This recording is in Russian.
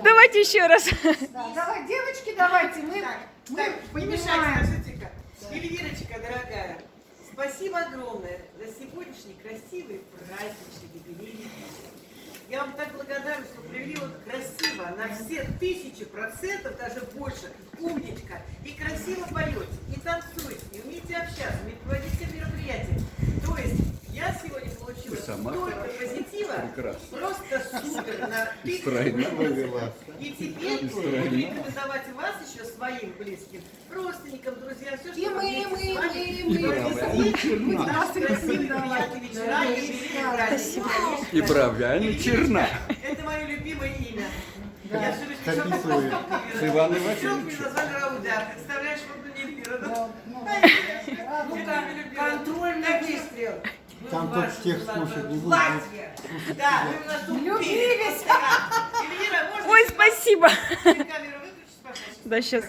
Давайте еще раз. Давай, девочки, давайте. Так, не мешайте, скажите-ка. Эльвирочка, дорогая, спасибо огромное за сегодняшний красивый праздничный юбилей. Я вам так благодарна, что провели вот красиво, на все 1000%, даже больше, умничка. И красиво поете, и танцуете, и умеете общаться, умеете проводить все мероприятия. То есть я сегодня получила столько позитива, просто супер, на 1000%. И теперь буду рекомендовать вас еще своим близким, родственникам, друзьям, все, что вы наши красивые, приятные вечера, юбилей, праздники. И бровями черна. Это мое любимое имя. Я все время Записываю. С Иваном Васильевичем. Васильевичем. Назвали Рауда. Представляешь, вот мне Эльвира, да? Контрольный выстрел. Там тот текст слушать не будет. Латвия. Да, вы у нас тут Любились. Эльвира, можно... Ой, спасибо. Камеру выключить, пожалуйста? Да, сейчас.